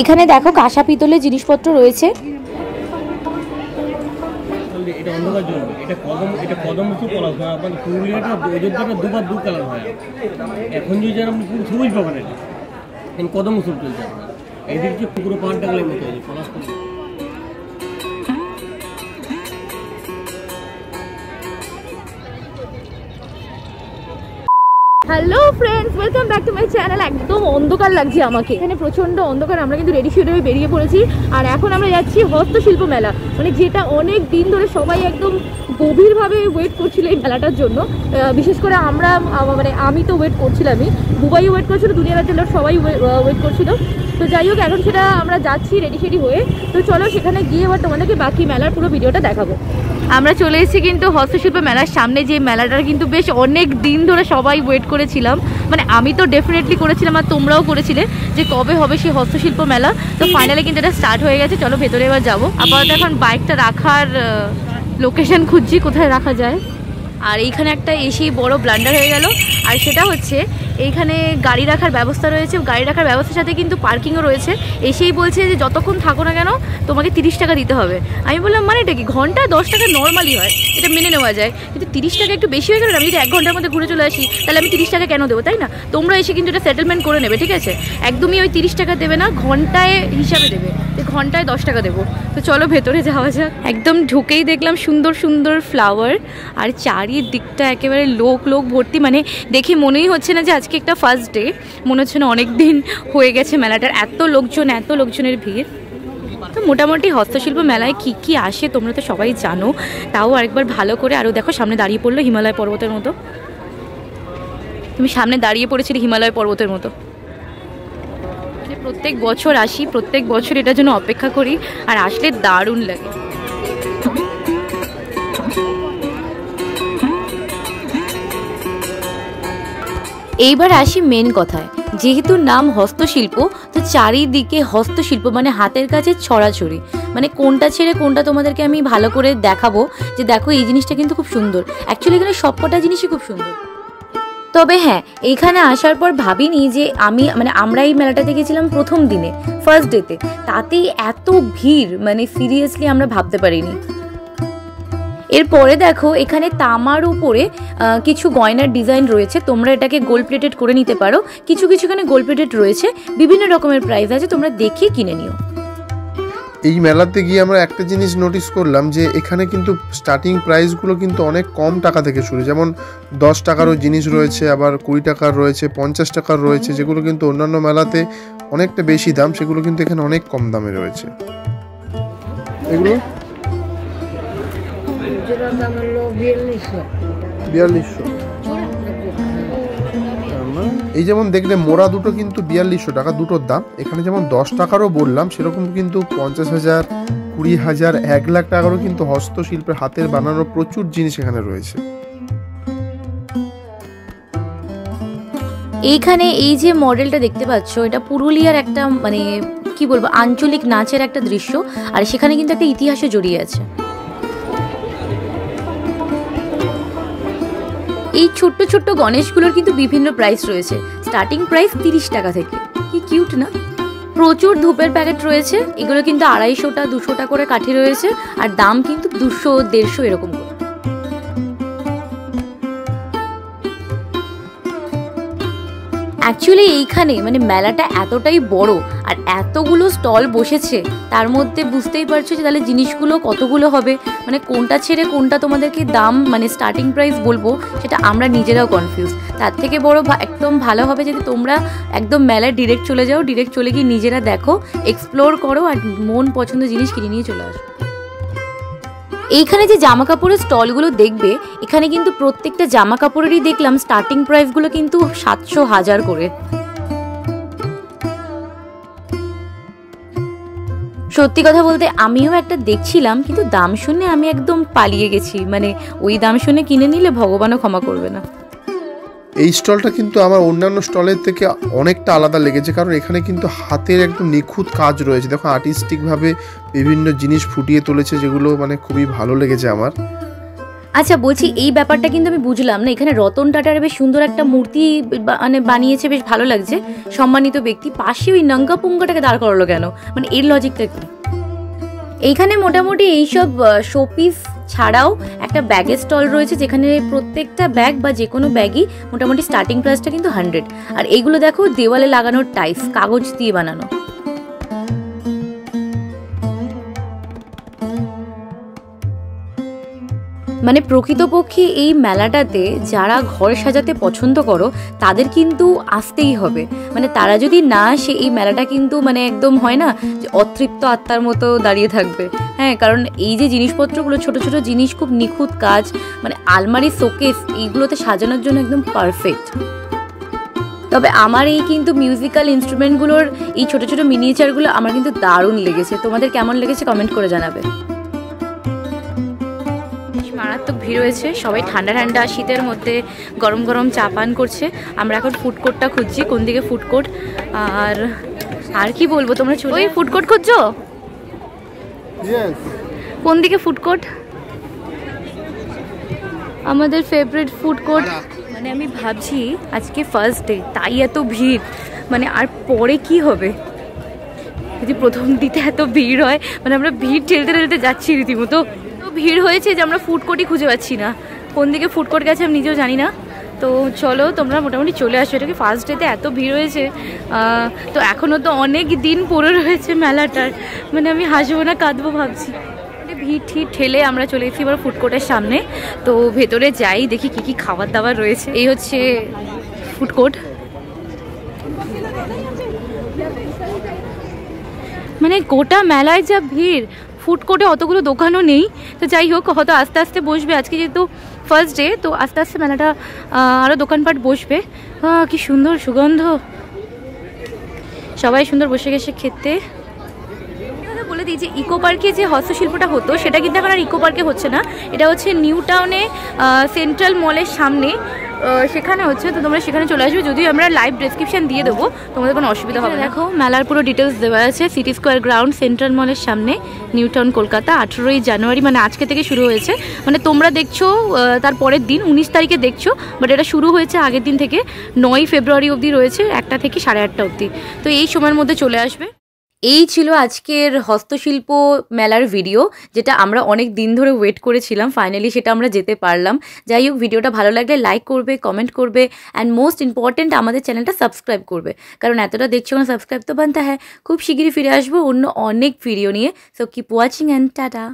এখানে দেখো কাঁসা পিতলের জিনিসপত্র রয়েছে। এটা অন্ধকার জন্য এটা কদম মুসুর বলা হয়, মানে পুরুলিয়াটা অযোধ্যাটা দুবার দু কালার হয়। এখন যদি আপনি পুরো সবুজ পাবেন, এটা এখন কদম মুসুর চলছে আপনার এদিক যে পুকুরো পাহাড়টা গেলে মতো হয়েছে Palash. Hello friends, welcome back to my channel. একদম অন্ধকার লাগছে আমাকে, এখানে প্রচন্ড অন্ধকার। আমরা কিন্তু রেডি শুট হয়ে বেরিয়ে পড়েছি, আর এখন আমরা যাচ্ছি হস্তশিল্প মেলা, মানে যেটা অনেক দিন ধরে সবাই একদম গভীরভাবে ওয়েট করছিল এই মেলাটার জন্য। বিশেষ করে আমরা, মানে আমি তো ওয়েট করছিলামই, বুবাইও ওয়েট করছিল, দুনিয়া রাজ্যের লোক সবাই ওয়েট করছিল। তো যাই হোক, এখন সেটা আমরা যাচ্ছি রেডি শেডি হয়ে। তো চলো সেখানে গিয়ে এবার তোমাদেরকে বাকি মেলার পুরো ভিডিওটা দেখাবো। আমরা চলে এসেছি কিন্তু হস্তশিল্প মেলার সামনে, যে মেলাটার কিন্তু বেশ অনেক দিন ধরে সবাই ওয়েট করেছিলাম, মানে আমি তো ডেফিনেটলি করেছিলাম আর তোমরাও করেছিলে যে কবে হবে সেই হস্তশিল্প মেলা। তো ফাইনালি কিন্তু এটা স্টার্ট হয়ে গেছে। চলো ভেতরে এবার যাবো। আপাতত এখন বাইকটা রাখার লোকেশন খুঁজছি কোথায় রাখা যায়। আর এইখানে একটা এসেই বড় ব্লান্ডার হয়ে গেল, আর সেটা হচ্ছে এইখানে গাড়ি রাখার ব্যবস্থা রয়েছে। গাড়ি রাখার ব্যবস্থার সাথে কিন্তু পার্কিংও রয়েছে। এসেই বলছে যে যতক্ষণ থাকো না কেন তোমাকে 30 টাকা দিতে হবে। আমি বললাম মানে এটা কি, ঘন্টা 10 টাকা নর্মালি হয়, এটা মেনে নেওয়া যায়, কিন্তু 30 টাকা একটু বেশি হয়ে গেল। আমি যদি 1 ঘন্টার মধ্যে ঘুরে চলে আসি তাহলে আমি 30 টাকা কেন দেবো, তাই না? তোমরা এসে কিন্তু এটা সেটেলমেন্ট করে নেবে, ঠিক আছে? একদমই ওই 30 টাকা দেবে না, ঘন্টায় হিসাবে দেবে, যে ঘন্টায় 10 টাকা দেবো। তো চলো ভেতরে যাওয়া যাক। একদম ঢুকেই দেখলাম সুন্দর সুন্দর ফ্লাওয়ার, আর চারিদিকটা একেবারে লোক ভর্তি, মানে দেখে মনেই হচ্ছে না যে আজকে একটা ফার্স্ট ডে, মনে হচ্ছে না অনেক দিন হয়ে গেছে মেলাটার। এত লোকজনের ভিড়। তো মোটামুটি হস্তশিল্প মেলায় কি কি আসে তোমরা তো সবাই জানো, তাও আরেকবার ভালো করে। আরও দেখো সামনে দাঁড়িয়ে পড়লো হিমালয় পর্বতের মতো, তুমি সামনে দাঁড়িয়ে পড়েছিলে হিমালয় পর্বতের মতো। প্রত্যেক বছর আসি, প্রত্যেক বছর এটার জন্য অপেক্ষা করি, আর আসলে দারুণ লাগে। এইবার আসি মেন কথায়। যেহেতু নাম হস্তশিল্প, তো চারিদিকে হস্তশিল্প মানে হাতের কাছে ছড়াছড়ি, মানে কোনটা ছেড়ে কোনটা তোমাদেরকে আমি ভালো করে দেখাবো যে দেখো এই জিনিসটা কিন্তু খুব সুন্দর। অ্যাকচুয়ালি এখানে সবকটা জিনিসই খুব সুন্দর। তবে হ্যাঁ, এইখানে আসার পর ভাবিনি যে আমরা এই মেলাটাতে গেছিলাম প্রথম দিনে, ফার্স্ট ডেতে, তাতেই এত ভিড়, মানে সিরিয়াসলি আমরা ভাবতে পারিনি। এরপরে দেখো এখানে তামার উপরে কিছু গয়নার ডিজাইন রয়েছে, তোমরা এটাকে গোল্ড প্লেটেড করে নিতে পারো। কিছু এখানে গোল্ড প্লেটেড রয়েছে, বিভিন্ন রকমের প্রাইস আছে, তোমরা দেখে কিনে নিও। এই মেলাতে গিয়ে আমরা একটা জিনিস নোটিস করলাম যে এখানে কিন্তু স্টার্টিং প্রাইসগুলো কিন্তু অনেক কম টাকা থেকে শুরু, যেমন 10 টাকারও জিনিস রয়েছে, আবার 20 টাকার রয়েছে, 50 টাকার রয়েছে, যেগুলো কিন্তু অন্যান্য মেলাতে অনেকটা বেশি দাম, সেগুলো কিন্তু এখানে অনেক কম দামে রয়েছে। এগুলো 4200। এই যেমন দেখলে মোড়া দুটো কিন্তু 4200 টাকা দুটোর দাম। এখানে যেমন 10 টাকারও বললাম, সেরকম কিন্তু 50,000, 20,000, 1 লাখ টাকারও কিন্তু হস্তশিল্পের হাতের বানানো প্রচুর জিনিস এখানে রয়েছে। এইখানে এই যে মডেলটা দেখতে পাচ্ছ, এটা পুরুলিয়ার একটা মানে কি বলবো আঞ্চলিক নাচের একটা দৃশ্য, আর সেখানে কিন্তু একটা ইতিহাসও জড়িয়ে আছে। এই ছোট্ট গণেশগুলোর কিন্তু বিভিন্ন প্রাইস রয়েছে, স্টার্টিং প্রাইস 30 টাকা থেকে। কি কিউট না? প্রচুর ধূপের প্যাকেট রয়েছে, এগুলো কিন্তু 250টা 200টা করে কাঠি রয়েছে, আর দাম কিন্তু 200-150 এরকম করে। অ্যাকচুয়ালি এইখানে মানে মেলাটা এতটাই বড় আর এতগুলো স্টল বসেছে, তার মধ্যে বুঝতেই পারছো যে তাহলে জিনিসগুলো কতগুলো হবে, মানে কোনটা ছেড়ে কোনটা তোমাদেরকে দাম মানে স্টার্টিং প্রাইস বলবো সেটা আমরা নিজেরাও কনফিউজ। তার থেকে বড় একদম ভালো হবে যদি তোমরা একদম মেলায় ডিরেক্ট চলে যাও, ডিরেক্ট চলে গিয়ে নিজেরা দেখো, এক্সপ্লোর করো, আর মন পছন্দ জিনিস কিনে নিয়ে চলে আসো। এইখানে যে জামা কাপড়ের স্টলগুলো দেখবে, এখানে কিন্তু প্রত্যেকটা জামা কাপড়েরই দেখলাম স্টার্টিং প্রাইসগুলো কিন্তু 700-1000 করে। সত্যি কথা বলতে আমিও একটা দেখছিলাম, কিন্তু দাম শুনে আমি একদম পালিয়ে গেছি, মানে ওই দাম শুনে কিনে নিলে ভগবানও ক্ষমা করবে না। এই স্টলটা কিন্তু আমার অন্যান্য স্টলের থেকে অনেকটা আলাদা লেগেছে, কারণ এখানে কিন্তু হাতের একদম নিখুঁত কাজ রয়েছে। দেখো আর্টিস্টিকভাবে বিভিন্ন জিনিস ফুটিয়ে তুলেছে, যেগুলো মানে খুবই ভালো লেগেছে আমার। আচ্ছা বলছি, এই ব্যাপারটা কিন্তু আমি বুঝলাম না, এখানে রতন টাটার বেশ সুন্দর একটা মূর্তি মানে বানিয়েছে, বেশ ভালো লাগছে, সম্মানিত ব্যক্তি, পাশে ওই নঙ্গা পুঙ্গাটাকে দাঁড় করালো কেন, মানে এর লজিকটা কি? এইখানে মোটামুটি এইসব শোপিস ছাড়াও একটা ব্যাগের স্টল রয়েছে, যেখানে প্রত্যেকটা ব্যাগ বা যে কোনো ব্যাগই মোটামুটি স্টার্টিং প্রাইসটা কিন্তু 100। আর এইগুলো দেখো দেওয়ালে লাগানোর টাইলস, কাগজ দিয়ে বানানো। মানে প্রকৃতপক্ষে এই মেলাটাতে যারা ঘর সাজাতে পছন্দ করো তাদের কিন্তু আসতেই হবে। মানে তারা যদি না আসে এই মেলাটা কিন্তু মানে একদম হয় না যে অতৃপ্ত আত্মার মতো দাঁড়িয়ে থাকবে। হ্যাঁ, কারণ এই যে জিনিসপত্রগুলো, ছোট ছোট জিনিস, খুব নিখুঁত কাজ, মানে আলমারি, শোকেস, এইগুলোতে সাজানোর জন্য একদম পারফেক্ট। তবে আমার এই কিন্তু মিউজিক্যাল ইনস্ট্রুমেন্টগুলোর এই ছোট ছোট মিনিয়েচারগুলো আমার কিন্তু দারুণ লেগেছে। তোমাদের কেমন লেগেছে কমেন্ট করে জানাবে। মারাত্মক ভিড় হয়েছে, সবাই ঠান্ডা ঠান্ডা শীতের মধ্যে গরম গরম চা পান করছে। আমরা এখন ফুড কোর্টটা খুঁজছি, কোন দিকে ফুড কোর্ট। আর কি বলবো, তোমরা চলো। ওই ফুড কোর্ট খুঁজছো? কোন দিকে ফুড কোর্ট? আমাদের ফেভারিট ফুড কোর্ট। মানে আমি ভাবছি আজকে ফার্স্ট ডে, তাই এত ভিড়, মানে আর পরে কি হবে যদি প্রথম দিতে এত ভিড় হয়। মানে আমরা ভিড় ঠেলতে ঠেলতে যাচ্ছি রীতিমতো, ভিড় হয়েছে যে আমরা ফুড কোর্টই খুঁজে পাচ্ছি না। কোন দিকে ফুড কোর্ট গেছে আমি নিজেও জানি না। তো চলো, তোমরা মোটামুটি চলে আসো। এটাকে ফার্স্ট ডেতে এত ভিড় হয়েছে, তো এখনও তো অনেক দিন পড়ে রয়েছে মেলাটার। মানে আমি হাসবো না কাঁদবো ভাবছি। ভিড় ঠিক ঠেলে আমরা চলে এসেছি এবার ফুড কোর্টের সামনে। তো ভেতরে যাই, দেখি কি কি খাবার দাবার রয়েছে। এই হচ্ছে ফুড কোর্ট। মানে গোটা মেলায় যা ভিড়, ফুড কোর্টে অতগুলো দোকানও নেই। তো যাই হোক, হয়তো আস্তে আস্তে বসবে, আজকে যেহেতু ফার্স্ট ডে, তো আস্তে আস্তে মেলাটা আরও দোকানপাট বসবে। কি সুন্দর সুগন্ধ, সবাই সুন্দর বসে গেছে খেতে। বলে দিই যে ইকো পার্কে যে হস্তশিল্পটা হতো সেটা কিন্তু এখন আর ইকো পার্কে হচ্ছে না, এটা হচ্ছে নিউ টাউনে সেন্ট্রাল মলের সামনে সেখানে হচ্ছে। তো তোমরা সেখানে চলে আসবে, যদিও আমরা লাইভ ডেসক্রিপশন দিয়ে দেবো, তোমাদের কোনো অসুবিধা হবে না। দেখো মেলার পুরো ডিটেলস দেওয়া আছে। সিটি স্কোয়ার গ্রাউন্ড, সেন্ট্রাল মলের সামনে, নিউ টাউন, কলকাতা। 18ই জানুয়ারি, মানে আজকে থেকে শুরু হয়েছে। মানে তোমরা দেখছো তার পরের দিন 19 তারিখে দেখছো, বাট এটা শুরু হয়েছে আগের দিন থেকে। 9 ফেব্রুয়ারি অবধি রয়েছে, 1টা থেকে 8:30 অবধি। তো এই সময়ের মধ্যে চলে আসবে। এই ছিল আজকের হস্তশিল্প মেলার ভিডিও, যেটা আমরা অনেক দিন ধরে ওয়েট করেছিলাম। ফাইনালি সেটা আমরা যেতে পারলাম। যাই হোক, ভিডিওটা ভালো লাগলে লাইক করবে, কমেন্ট করবে, অ্যান্ড মোস্ট ইম্পর্টেন্ট আমাদের চ্যানেলটা সাবস্ক্রাইব করবে, কারণ এতটা দেখছো না, সাবস্ক্রাইব তো বানতে হয়। খুব শিগগিরই ফিরে আসবো অন্য অনেক ভিডিও নিয়ে। So keep watching and tata.